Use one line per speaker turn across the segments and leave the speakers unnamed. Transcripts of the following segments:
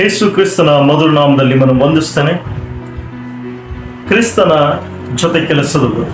ಯೇಸು ಕ್ರಿಸ್ತನ ಮಧುರ ನಾಮದಲ್ಲಿ ನಿಮ್ಮನ್ನು ವಂದಿಸ್ತೇನೆ. ಕ್ರಿಸ್ತನ ಜೊತೆ ಕೆಲಸದವರು.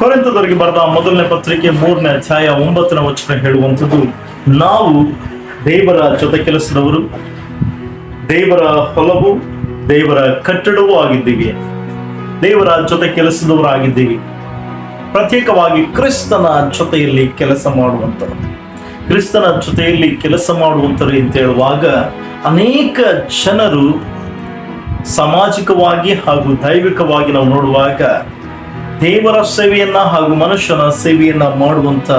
ಕೊರಿಂಥದವರಿಗೆ ಬರೆದ ಮೊದಲನೇ ಪತ್ರಿಕೆ 3ನೇ ಅಧ್ಯಾಯ 9ನೇ ವಚನ ಹೇಳುವಂಥದ್ದು, ನಾವು ದೇವರ ಜೊತೆ ಕೆಲಸದವರು, ದೇವರ ಹೊಲವು, ದೇವರ ಕಟ್ಟಡವೂ ಆಗಿದ್ದೀವಿ, ದೇವರ ಜೊತೆ ಕೆಲಸದವರಾಗಿದ್ದೀವಿ. ಪ್ರತ್ಯೇಕವಾಗಿ ಕ್ರಿಸ್ತನ ಜೊತೆಯಲ್ಲಿ ಕೆಲಸ ಮಾಡುವಂಥವ್ರು. ಕ್ರಿಸ್ತನ ಜೊತೆಯಲ್ಲಿ ಕೆಲಸ ಮಾಡುವಂಥವ್ರು ಅಂತ ಹೇಳುವಾಗ ಅನೇಕ ಜನರು ಸಾಮಾಜಿಕವಾಗಿ ಹಾಗೂ ದೈವಿಕವಾಗಿ ನಾವು ನೋಡುವಾಗ ದೇವರ ಸೇವೆಯನ್ನ ಹಾಗೂ ಮನುಷ್ಯನ ಸೇವೆಯನ್ನ ಮಾಡುವಂತ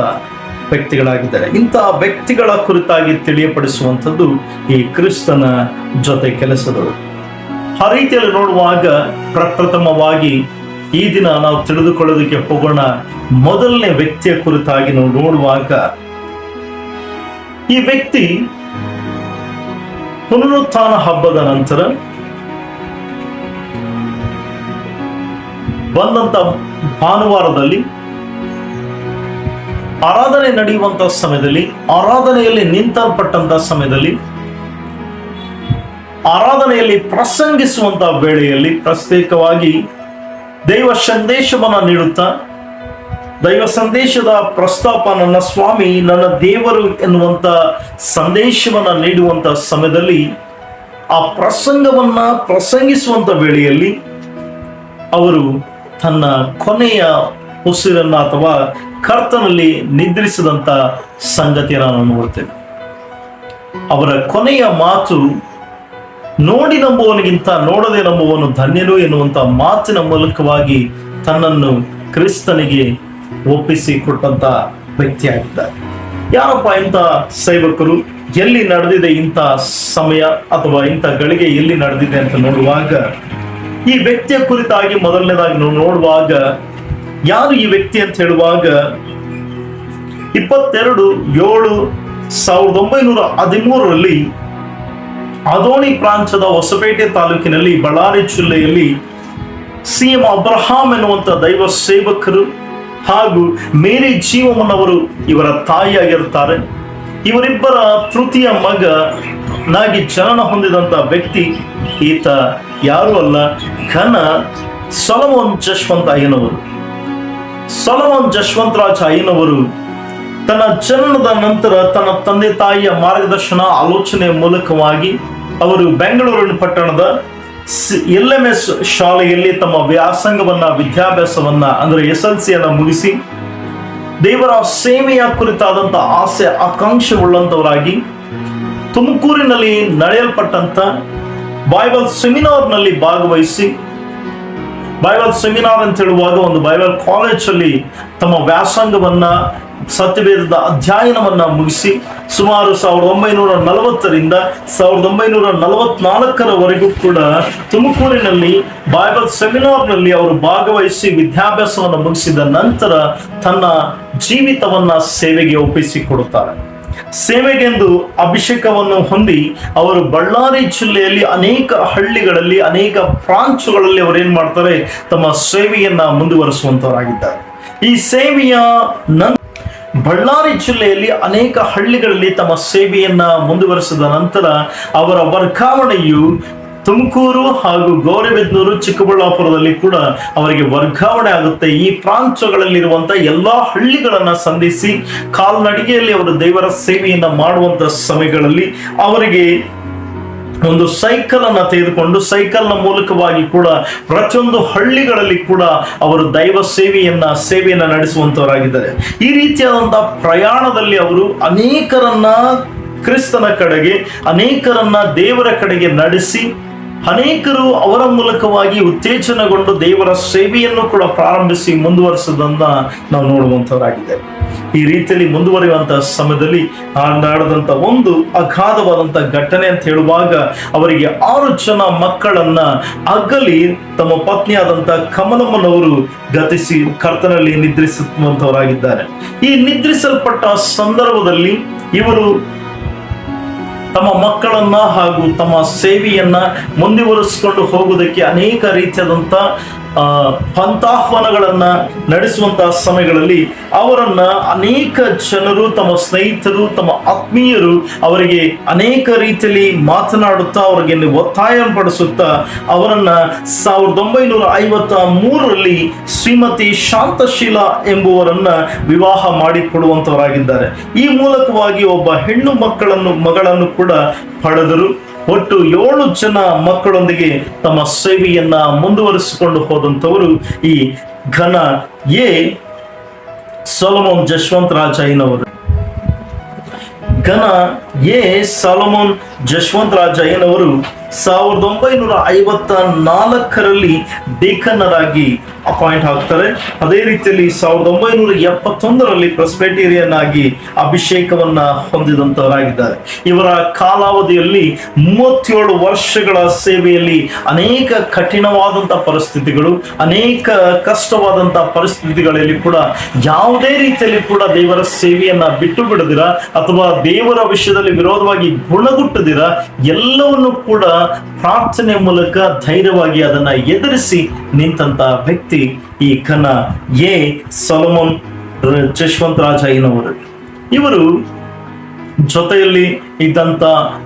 ವ್ಯಕ್ತಿಗಳಾಗಿದ್ದಾರೆ. ಇಂತಹ ವ್ಯಕ್ತಿಗಳ ಕುರಿತಾಗಿ ತಿಳಿಯಪಡಿಸುವಂಥದ್ದು ಈ ಕ್ರಿಸ್ತನ ಜೊತೆ ಕೆಲಸದವರು. ಆ ರೀತಿಯಲ್ಲಿ ನೋಡುವಾಗ ಪ್ರಪ್ರಥಮವಾಗಿ ಈ ದಿನ ನಾವು ತಿಳಿದುಕೊಳ್ಳೋದಕ್ಕೆ ಹೋಗೋಣ. ಮೊದಲನೇ ವ್ಯಕ್ತಿಯ ಕುರಿತಾಗಿ ನಾವು ನೋಡುವಾಗ, ಈ ವ್ಯಕ್ತಿ ಪುನರುತ್ಥಾನ ಹಬ್ಬದ ನಂತರ ಬಂದಂತ ಭಾನುವಾರದಲ್ಲಿ ಆರಾಧನೆ ನಡೆಯುವಂತಹ ಸಮಯದಲ್ಲಿ, ಆರಾಧನೆಯಲ್ಲಿ ನಿಂತಲ್ಪಟ್ಟಂತ ಸಮಯದಲ್ಲಿ, ಆರಾಧನೆಯಲ್ಲಿ ಪ್ರಸಂಗಿಸುವಂತಹ ವೇಳೆಯಲ್ಲಿ ಪ್ರತ್ಯೇಕವಾಗಿ ದೈವ ಸಂದೇಶವನ್ನ ನೀಡುತ್ತಾ, ದೈವ ಸಂದೇಶದ ಪ್ರಸ್ತಾಪ, ನನ್ನ ಸ್ವಾಮಿ ನನ್ನ ದೇವರು ಎನ್ನುವಂತ ಸಂದೇಶವನ್ನ ನೀಡುವಂತ ಸಮಯದಲ್ಲಿ, ಆ ಪ್ರಸಂಗವನ್ನ ಪ್ರಸಂಗಿಸುವಂತ ವೇಳೆಯಲ್ಲಿ ಅವರು ತನ್ನ ಕೊನೆಯ ಉಸಿರನ್ನ ಅಥವಾ ಕರ್ತನಲ್ಲಿ ನಿದ್ರಿಸಿದಂತ ಸಂಗತಿಯನ್ನು ನಾವು ನೋಡ್ತೇವೆ. ಅವರ ಕೊನೆಯ ಮಾತು, ನೋಡಿ ನಂಬುವವನಿಗಿಂತ ನೋಡದೆ ನಂಬುವವನು ಧನ್ಯನು ಎನ್ನುವಂತ ಮಾತಿನ ಮೂಲಕವಾಗಿ ತನ್ನನ್ನು ಕ್ರಿಸ್ತನಿಗೆ ಒಪ್ಪಿಸಿ ಕೊಟ್ಟಂತ ವ್ಯಕ್ತಿಯಾಗಿದ್ದಾರೆ. ಯಾರಪ್ಪ ಇಂಥ ಸೇವಕರು? ಎಲ್ಲಿ ನಡೆದಿದೆ ಇಂಥ ಸಮಯ ಅಥವಾ ಇಂಥ ಗಳಿಗೆ ಎಲ್ಲಿ ನಡೆದಿದೆ ಅಂತ ನೋಡುವಾಗ, ಈ ವ್ಯಕ್ತಿಯ ಕುರಿತಾಗಿ ಮೊದಲನೇದಾಗಿ ನಾವು ನೋಡುವಾಗ, ಯಾರು ಈ ವ್ಯಕ್ತಿ ಅಂತ ಹೇಳುವಾಗ 22/7/1913 ಅದೋಣಿ ಪ್ರಾಂತ್ಯದ ಹೊಸಪೇಟೆ ತಾಲೂಕಿನಲ್ಲಿ ಬಳ್ಳಾರಿ ಜಿಲ್ಲೆಯಲ್ಲಿ CM ಅಬ್ರಹಾಂ ಎನ್ನುವಂತ ದೈವ ಸೇವಕರು ಹಾಗೂ ಮೇರಿ ಜೀವಮ್ಮನವರು ಇವರ ತಾಯಿಯಾಗಿರ್ತಾರೆ. ಇವರಿಬ್ಬರ ತೃತೀಯ ಮಗನಾಗಿ ಜನನ ಹೊಂದಿದಂತ ವ್ಯಕ್ತಿ ಈತ ಯಾರು ಅಲ್ಲ, ಘನ ಸೊಲೊಮನ್ ಜಶ್ವಂತ ಅಯ್ಯನವರು. ಸೊಲೊಮನ್ ಜಶ್ವಂತರಾಜ ಅಯ್ಯನವರು ತನ್ನ ಜನನದ ನಂತರ ತನ್ನ ತಂದೆ ತಾಯಿಯ ಮಾರ್ಗದರ್ಶನ ಆಲೋಚನೆಯ ಮೂಲಕವಾಗಿ ಅವರು ಬೆಂಗಳೂರಿನ ಪಟ್ಟಣದ LMS ಶಾಲೆಯಲ್ಲಿ ತಮ್ಮ ವಿದ್ಯಾಭ್ಯಾಸವನ್ನ ಅಂದ್ರೆ SLC ಮುಗಿಸಿ ದೇವರ ಸೇವೆಯ ಕುರಿತಾದಂತ ಆಸೆ ಆಕಾಂಕ್ಷೆ ಉಳ್ಳಂತವರಾಗಿ ತುಮಕೂರಿನಲ್ಲಿ ನಡೆಯಲ್ಪಟ್ಟಂತ ಬೈಬಲ್ ಸೆಮಿನಾರ್ನಲ್ಲಿ ಭಾಗವಹಿಸಿ, ಬೈಬಲ್ ಸೆಮಿನಾರ್ ಅಂತ ಹೇಳುವಾಗ ಒಂದು ಬೈಬಲ್ ಕಾಲೇಜ್ ಅಲ್ಲಿ ತಮ್ಮ ವ್ಯಾಸಂಗವನ್ನ ಸತ್ಯವೇದದ ಅಧ್ಯಯನವನ್ನ ಮುಗಿಸಿ ಸುಮಾರು 1940ರಿಂದ 1944ರವರೆಗೂ ಕೂಡ ತುಮಕೂರಿನಲ್ಲಿ ಬೈಬಲ್ ಸೆಮಿನಾರ್ನಲ್ಲಿ ಅವರು ಭಾಗವಹಿಸಿ ವಿದ್ಯಾಭ್ಯಾಸವನ್ನು ಮುಗಿಸಿದ ನಂತರ ತನ್ನ ಜೀವಿತವನ್ನ ಸೇವೆಗೆ ಒಪ್ಪಿಸಿಕೊಡುತ್ತಾರೆ. ಸೇವೆಗೆಂದು ಅಭಿಷೇಕವನ್ನು ಹೊಂದಿ ಅವರು ಬಳ್ಳಾರಿ ಜಿಲ್ಲೆಯಲ್ಲಿ ಅನೇಕ ಹಳ್ಳಿಗಳಲ್ಲಿ, ಅನೇಕ ಪ್ರಾಂತ್ಯಗಳಲ್ಲಿ ಅವರು ಏನ್ ಮಾಡ್ತಾರೆ, ತಮ್ಮ ಸೇವೆಯನ್ನ ಮುಂದುವರಿಸುವಂತವರಾಗಿದ್ದಾರೆ. ಈ ಸೇವೆಯ ಬಳ್ಳಾರಿ ಜಿಲ್ಲೆಯಲ್ಲಿ ಅನೇಕ ಹಳ್ಳಿಗಳಲ್ಲಿ ತಮ್ಮ ಸೇವೆಯನ್ನ ಮುಂದುವರಿಸಿದ ನಂತರ ಅವರ ವರ್ಗಾವಣೆಯು ತುಮಕೂರು ಹಾಗೂ ಗೌರಿಬಿದನೂರು, ಚಿಕ್ಕಬಳ್ಳಾಪುರದಲ್ಲಿ ಕೂಡ ಅವರಿಗೆ ವರ್ಗಾವಣೆ ಆಗುತ್ತೆ. ಈ ಪ್ರಾಂತ್ಯಗಳಲ್ಲಿರುವಂತ ಎಲ್ಲಾ ಹಳ್ಳಿಗಳನ್ನ ಸಂಧಿಸಿ ಕಾಲ್ನಡಿಗೆಯಲ್ಲಿ ಅವರು ದೇವರ ಸೇವೆಯನ್ನ ಮಾಡುವಂತ ಸಮಯಗಳಲ್ಲಿ ಅವರಿಗೆ ಒಂದು ಸೈಕಲ್ ಅನ್ನ ತೆಗೆದುಕೊಂಡು ಸೈಕಲ್ನ ಮೂಲಕವಾಗಿ ಕೂಡ ಪ್ರತಿಯೊಂದು ಹಳ್ಳಿಗಳಲ್ಲಿ ಕೂಡ ಅವರು ದೈವ ಸೇವೆಯನ್ನ ನಡೆಸುವಂತವರಾಗಿದ್ದಾರೆ. ಈ ರೀತಿಯಾದಂತಹ ಪ್ರಯಾಣದಲ್ಲಿ ಅವರು ಅನೇಕರನ್ನ ಕ್ರಿಸ್ತನ ಕಡೆಗೆ, ಅನೇಕರನ್ನ ದೇವರ ಕಡೆಗೆ ನಡೆಸಿ, ಅನೇಕರು ಅವರ ಮೂಲಕವಾಗಿ ಉತ್ತೇಜನಗೊಂಡು ದೇವರ ಸೇವೆಯನ್ನು ಕೂಡ ಪ್ರಾರಂಭಿಸಿ ಮುಂದುವರಿಸೋದನ್ನ ನಾವು ನೋಡುವಂತವರಾಗಿದ್ದೇವೆ. ಈ ರೀತಿಯಲ್ಲಿ ಮುಂದುವರಿಯುವಂತಹ ಸಮಯದಲ್ಲಿ ನಡೆದಂತ ಒಂದು ಅಗಾಧವಾದಂತ ಘಟನೆ ಅಂತ ಹೇಳುವಾಗ, ಅವರಿಗೆ 6 ಜನ ಮಕ್ಕಳನ್ನ ಅಗಲಿ ತಮ್ಮ ಪತ್ನಿಯಾದಂತ ಕಮಲಮ್ಮನವರು ಗತಿಸಿ ಕರ್ತನಲ್ಲಿ ನಿದ್ರಿಸುವಂತವರಾಗಿದ್ದಾರೆ. ಈ ನಿದ್ರಿಸಲ್ಪಟ್ಟ ಸಂದರ್ಭದಲ್ಲಿ ಇವರು ತಮ್ಮ ಮಕ್ಕಳನ್ನ ಹಾಗೂ ತಮ್ಮ ಸೇವೆಯನ್ನ ಮುಂದುವರಿಸಿಕೊಂಡು ಹೋಗುವುದಕ್ಕೆ ಅನೇಕ ರೀತಿಯಾದಂತ ಪಂಥಾಹ್ವಾನಗಳನ್ನ ನಡೆಸುವಂತಹ ಸಮಯಗಳಲ್ಲಿ ಅವರನ್ನ ಅನೇಕ ಜನರು, ತಮ್ಮ ಸ್ನೇಹಿತರು, ತಮ್ಮ ಆತ್ಮೀಯರು ಅವರಿಗೆ ಅನೇಕ ರೀತಿಯಲ್ಲಿ ಮಾತನಾಡುತ್ತಾ ಅವರಿಗೆ ಒತ್ತಾಯ ಪಡಿಸುತ್ತಾ ಅವರನ್ನ 1953ರಲ್ಲಿ ಶ್ರೀಮತಿ ಶಾಂತಶೀಲ ಎಂಬುವರನ್ನ ವಿವಾಹ ಮಾಡಿಕೊಡುವಂತವರಾಗಿದ್ದಾರೆ. ಈ ಮೂಲಕವಾಗಿ ಒಬ್ಬ ಹೆಣ್ಣು ಮಗಳನ್ನು ಕೂಡ ಪಡೆದರು. ಒಟ್ಟು 7 ಜನ ಮಕ್ಕಳೊಂದಿಗೆ ತಮ್ಮ ಸೇವೆಯನ್ನ ಮುಂದುವರಿಸಿಕೊಂಡು ಹೋದಂಥವರು ಈ ಘನ ಎ ಸೊಲೊಮನ್ ಜಶವಂತರಾಜಯ್ಯನವರು. ಘನ ಎ ಸೊಲೊಮನ್ ಜಶವಂತರಾಜಯ್ಯನವರು 1954ರಲ್ಲಿ ಡೀಕನ್ನರಾಗಿ ಅಪಾಯಿಂಟ್ ಆಗ್ತಾರೆ. ಅದೇ ರೀತಿಯಲ್ಲಿ 1971ರಲ್ಲಿ ಪ್ರೆಸ್ಬಿಟೇರಿಯನ್ ಆಗಿ ಅಭಿಷೇಕವನ್ನ ಹೊಂದಿದಂತವರಾಗಿದ್ದಾರೆ. ಇವರ ಕಾಲಾವಧಿಯಲ್ಲಿ 37 ವರ್ಷಗಳ ಸೇವೆಯಲ್ಲಿ ಅನೇಕ ಕಠಿಣವಾದಂತಹ ಪರಿಸ್ಥಿತಿಗಳು, ಅನೇಕ ಕಷ್ಟವಾದಂತಹ ಪರಿಸ್ಥಿತಿಗಳಲ್ಲಿ ಕೂಡ ಯಾವುದೇ ರೀತಿಯಲ್ಲಿ ಕೂಡ ದೇವರ ಸೇವೆಯನ್ನ ಬಿಟ್ಟು ಬಿಡದಿರ ಅಥವಾ ದೇವರ ವಿಷಯದಲ್ಲಿ ವಿರೋಧವಾಗಿ ಗುಣಗುಟ್ಟದಿರ ಎಲ್ಲವನ್ನು ಕೂಡ ಪ್ರಾರ್ಥನೆ ಮೂಲಕ ಧೈರ್ಯವಾಗಿ ಅದನ್ನ ಎದುರಿಸಿ ನಿಂತಹ ವ್ಯಕ್ತಿ ಈ ಘನ ಎ ಸೊಲೊಮನ್ ಜಶವಂತರಾಜಯ್ಯನವರು. ಇವರು ಜೊತೆಯಲ್ಲಿ ಇದ್ದಂತ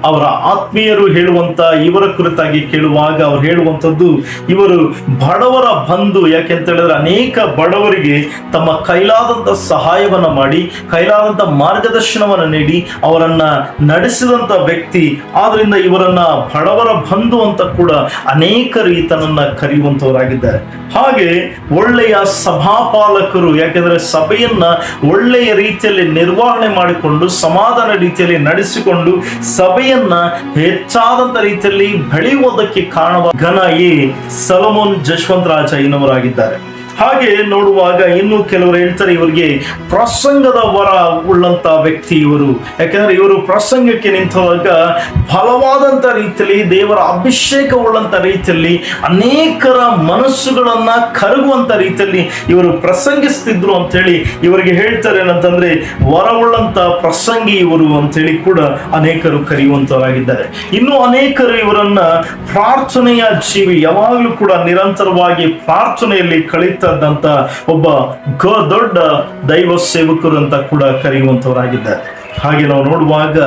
ಅವರ ಆತ್ಮೀಯರು ಹೇಳುವಂತ ಇವರ ಕುರಿತಾಗಿ ಕೇಳುವಾಗ ಅವ್ರು ಹೇಳುವಂಥದ್ದು, ಇವರು ಬಡವರ ಬಂಧು. ಯಾಕೆಂತ ಹೇಳಿದ್ರೆ ಅನೇಕ ಬಡವರಿಗೆ ತಮ್ಮ ಕೈಲಾದಂತ ಸಹಾಯವನ್ನ ಮಾಡಿ, ಕೈಲಾದಂತ ಮಾರ್ಗದರ್ಶನವನ್ನ ನೀಡಿ ಅವರನ್ನ ನಡೆಸಿದಂತ ವ್ಯಕ್ತಿ. ಆದ್ರಿಂದ ಇವರನ್ನ ಬಡವರ ಬಂಧು ಅಂತ ಕೂಡ ಅನೇಕರು ಈತನನ್ನ ಕರೆಯುವಂತವರಾಗಿದ್ದಾರೆ. ಹಾಗೆ ಒಳ್ಳೆಯ ಸಭಾಪಾಲಕರು, ಯಾಕೆಂದ್ರೆ ಸಭೆಯನ್ನ ಒಳ್ಳೆಯ ರೀತಿಯಲ್ಲಿ ನಿರ್ವಹಣೆ ಮಾಡಿಕೊಂಡು ಸಮಾಧಾನ ರೀತಿಯಲ್ಲಿ ನಡೆಸಿಕೊಂಡು ಸಭೆಯನ್ನ ಹೆಚ್ಚಾದಂತ ರೀತಿಯಲ್ಲಿ ಬೆಳೆಯುವುದಕ್ಕೆ ಕಾರಣವಾದ ಘನ ಎ ಸೊಲೊಮನ್ ಜಶವಂತರಾಜಯ್ಯನವರಾಗಿದ್ದಾರೆ. ಹಾಗೆ ನೋಡುವಾಗ ಇನ್ನು ಕೆಲವರು ಹೇಳ್ತಾರೆ ಇವರಿಗೆ ಪ್ರಸಂಗದ ವರ ಉಳ್ಳಂತ ವ್ಯಕ್ತಿ ಇವರು. ಯಾಕೆಂದ್ರೆ ಇವರು ಪ್ರಸಂಗಕ್ಕೆ ನಿಂತಾಗ ಫಲವಾದಂತ ರೀತಿಯಲ್ಲಿ ದೇವರ ಅಭಿಷೇಕ ಉಳ್ಳಂತ ರೀತಿಯಲ್ಲಿ ಅನೇಕರ ಮನಸ್ಸುಗಳನ್ನ ಕರಗುವಂತ ರೀತಿಯಲ್ಲಿ ಇವರು ಪ್ರಸಂಗಿಸ್ತಿದ್ರು ಅಂತ ಹೇಳಿ ಇವರಿಗೆ ಹೇಳ್ತಾರೆ. ಏನಂತಂದ್ರೆ ವರವುಳ್ಳಂತ ಪ್ರಸಂಗಿ ಇವರು ಅಂತೇಳಿ ಕೂಡ ಅನೇಕರು ಕರೆಯುವಂತವರಾಗಿದ್ದಾರೆ. ಇನ್ನು ಅನೇಕರು ಇವರನ್ನ ಪ್ರಾರ್ಥನೆಯ ಜೀವಿ, ಯಾವಾಗಲೂ ಕೂಡ ನಿರಂತರವಾಗಿ ಪ್ರಾರ್ಥನೆಯಲ್ಲಿ ಕಳೀತಾ ಇದ್ದಂತ ಒಬ್ಬ ದೊಡ್ಡ ದೈವ ಸೇವಕರು ಅಂತ ಕೂಡ ಕರೆಯುವಂತವರಾಗಿದ್ದಾರೆ. ಹಾಗೆ ನಾವು ನೋಡುವಾಗ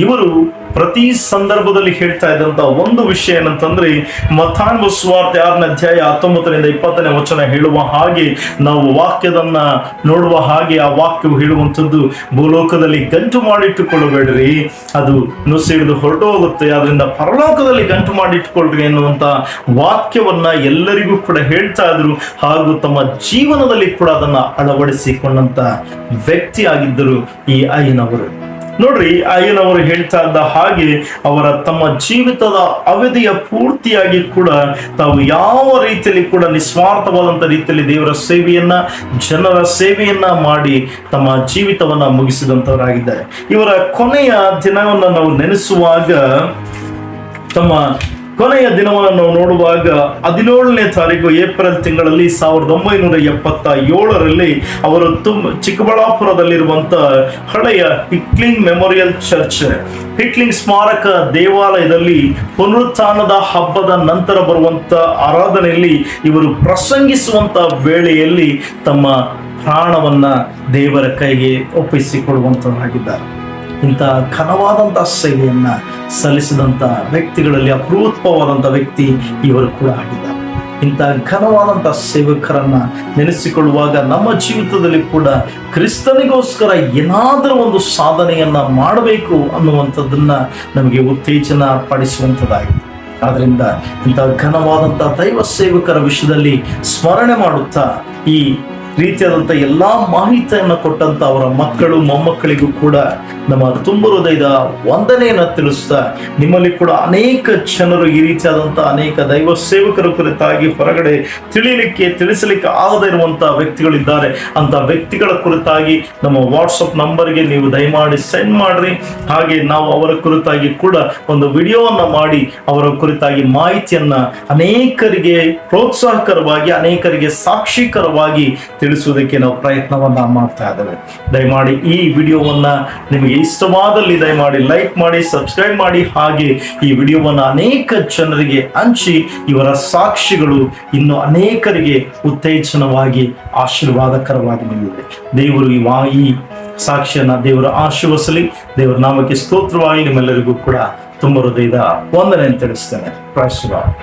ಇವರು ಪ್ರತಿ ಸಂದರ್ಭದಲ್ಲಿ ಹೇಳ್ತಾ ಇದ್ದಂತ ಒಂದು ವಿಷಯ ಏನಂತಂದ್ರೆ, ಮತ್ತಾಯನ ಸುವಾರ್ತೆ 6ನೇ ಅಧ್ಯಾಯ 19ರಿಂದ 20ನೇ ವಚನ ಹೇಳುವ ಹಾಗೆ, ನಾವು ವಾಕ್ಯದನ್ನ ನೋಡುವ ಹಾಗೆ ಆ ವಾಕ್ಯವು ಹೇಳುವಂಥದ್ದು, ಭೂಲೋಕದಲ್ಲಿ ಗಂಟು ಮಾಡಿಟ್ಟುಕೊಳ್ಳಬೇಡ್ರಿ, ಅದು ನುಸಿ ಹಿಡಿದು ಹೊರಟು ಹೋಗುತ್ತೆ, ಅದರಿಂದ ಪರಲೋಕದಲ್ಲಿ ಗಂಟು ಮಾಡಿಟ್ಟುಕೊಳ್ರಿ ಎನ್ನುವಂತ ವಾಕ್ಯವನ್ನ ಎಲ್ಲರಿಗೂ ಕೂಡ ಹೇಳ್ತಾ ಇದ್ರು. ಹಾಗೂ ತಮ್ಮ ಜೀವನದಲ್ಲಿ ಕೂಡ ಅದನ್ನ ಅಳವಡಿಸಿಕೊಂಡಂತ ವ್ಯಕ್ತಿ ಆಗಿದ್ದರು ಈ ಅಯ್ಯನವರು. ನೋಡ್ರಿ, ಅಯ್ಯನವರು ಹೇಳ್ತಾ ಇದ್ದ ಹಾಗೆ ಅವರ ತಮ್ಮ ಜೀವಿತದ ಅವಧಿಯ ಪೂರ್ತಿಯಾಗಿ ಕೂಡ ತಾವು ಯಾವ ರೀತಿಯಲ್ಲಿ ಕೂಡ ನಿಸ್ವಾರ್ಥವಾದಂತ ರೀತಿಯಲ್ಲಿ ದೇವರ ಸೇವೆಯನ್ನ, ಜನರ ಸೇವೆಯನ್ನ ಮಾಡಿ ತಮ್ಮ ಜೀವಿತವನ್ನ ಮುಗಿಸಿದಂತವರಾಗಿದ್ದಾರೆ. ಇವರ ಕೊನೆಯ ದಿನವನ್ನ ನಾವು ನೆನೆಸುವಾಗ, ತಮ್ಮ ಕೊನೆಯ ದಿನವನ್ನು ನಾವು ನೋಡುವಾಗ 17ನೇ ತಾರೀಕು ಏಪ್ರಿಲ್ ತಿಂಗಳಲ್ಲಿ 1977ರಲ್ಲಿ ಅವರು ಚಿಕ್ಕಬಳ್ಳಾಪುರದಲ್ಲಿರುವಂತ ಹಳೆಯ ಹಿಕ್ಲಿಂಗ್ ಮೆಮೋರಿಯಲ್ ಚರ್ಚ್, ಹಿಕ್ಲಿಂಗ್ ಸ್ಮಾರಕ ದೇವಾಲಯದಲ್ಲಿ ಪುನರುತ್ಥಾನದ ಹಬ್ಬದ ನಂತರ ಬರುವಂತ ಆರಾಧನೆಯಲ್ಲಿ ಇವರು ಪ್ರಸಂಗಿಸುವಂತ ವೇಳೆಯಲ್ಲಿ ತಮ್ಮ ಪ್ರಾಣವನ್ನ ದೇವರ ಕೈಗೆ ಒಪ್ಪಿಸಿಕೊಡುವಂತವರಾಗಿದ್ದಾರೆ. ಇಂಥ ಘನವಾದಂತಹ ಸೇವೆಯನ್ನ ಸಲ್ಲಿಸಿದಂತ ವ್ಯಕ್ತಿಗಳಲ್ಲಿ ಅಪರೂಪವಾದಂಥ ವ್ಯಕ್ತಿ ಇವರು ಕೂಡ ಆಗಿದ್ದಾರೆ. ಇಂಥ ಘನವಾದಂಥ ಸೇವಕರನ್ನ ನೆನೆಸಿಕೊಳ್ಳುವಾಗ ನಮ್ಮ ಜೀವಿತದಲ್ಲಿ ಕೂಡ ಕ್ರಿಸ್ತನಿಗೋಸ್ಕರ ಏನಾದರೂ ಒಂದು ಸಾಧನೆಯನ್ನ ಮಾಡಬೇಕು ಅನ್ನುವಂಥದ್ದನ್ನ ನಮಗೆ ಉತ್ತೇಜನ ಪಡಿಸುವಂಥದ್ದಾಗಿದೆ. ಆದ್ರಿಂದ ಇಂಥ ಘನವಾದಂಥ ದೈವ ಸೇವಕರ ವಿಷಯದಲ್ಲಿ ಸ್ಮರಣೆ ಮಾಡುತ್ತಾ ಈ ರೀತಿಯಾದಂಥ ಎಲ್ಲಾ ಮಾಹಿತಿಯನ್ನು ಕೊಟ್ಟಂತ ಅವರ ಮಕ್ಕಳು ಮೊಮ್ಮಕ್ಕಳಿಗೂ ಕೂಡ ನಮ್ಮ ತುಂಬ ಹೃದಯದ ವಂದನೆಯನ್ನ ತಿಳಿಸ್ತಾ, ನಿಮ್ಮಲ್ಲಿ ಕೂಡ ಅನೇಕ ಜನರು ಈ ರೀತಿಯಾದಂಥ ಅನೇಕ ದೈವ ಸೇವಕರ ಕುರಿತಾಗಿ ಹೊರಗಡೆ ತಿಳಿಸಲಿಕ್ಕೆ ಆಗದೇ ಇರುವಂತಹ ವ್ಯಕ್ತಿಗಳಿದ್ದಾರೆ. ಅಂತ ವ್ಯಕ್ತಿಗಳ ಕುರಿತಾಗಿ ನಮ್ಮ ವಾಟ್ಸಪ್ ನಂಬರ್ಗೆ ನೀವು ದಯಮಾಡಿ ಸೆಂಡ್ ಮಾಡ್ರಿ. ಹಾಗೆ ನಾವು ಅವರ ಕುರಿತಾಗಿ ಕೂಡ ಒಂದು ವಿಡಿಯೋವನ್ನ ಮಾಡಿ ಅವರ ಕುರಿತಾಗಿ ಮಾಹಿತಿಯನ್ನ ಅನೇಕರಿಗೆ ಪ್ರೋತ್ಸಾಹಕರವಾಗಿ, ಅನೇಕರಿಗೆ ಸಾಕ್ಷೀಕರವಾಗಿ ತಿಳಿಸುವುದಕ್ಕೆ ನಾವು ಪ್ರಯತ್ನವನ್ನ ಮಾಡ್ತಾ ಇದ್ದೇವೆ. ದಯಮಾಡಿ ಈ ವಿಡಿಯೋವನ್ನ ನಿಮಗೆ ಇಷ್ಟವಾದಲ್ಲಿ ದಯಮಾಡಿ ಲೈಕ್ ಮಾಡಿ, ಸಬ್ಸ್ಕ್ರೈಬ್ ಮಾಡಿ, ಹಾಗೆ ಈ ವಿಡಿಯೋವನ್ನ ಅನೇಕ ಜನರಿಗೆ ಹಂಚಿ ಇವರ ಸಾಕ್ಷಿಗಳು ಇನ್ನು ಅನೇಕರಿಗೆ ಉತ್ತೇಜನವಾಗಿ ಆಶೀರ್ವಾದಕರವಾಗಿ ನಿಲ್ಲಲಿ. ದೇವರು ಈ ಸಾಕ್ಷಿಯನ್ನ ದೇವರು ಆಶೀರ್ವದಿಸಲಿ. ದೇವರ ನಾಮಕ್ಕೆ ಸ್ತೋತ್ರವಾಗಿ ನಿಮ್ಮೆಲ್ಲರಿಗೂ ಕೂಡ ತುಂಬ ಹೃದಯದ ವಂದನೆ ತಿಳಿಸ್ತೇನೆ. Price the lord.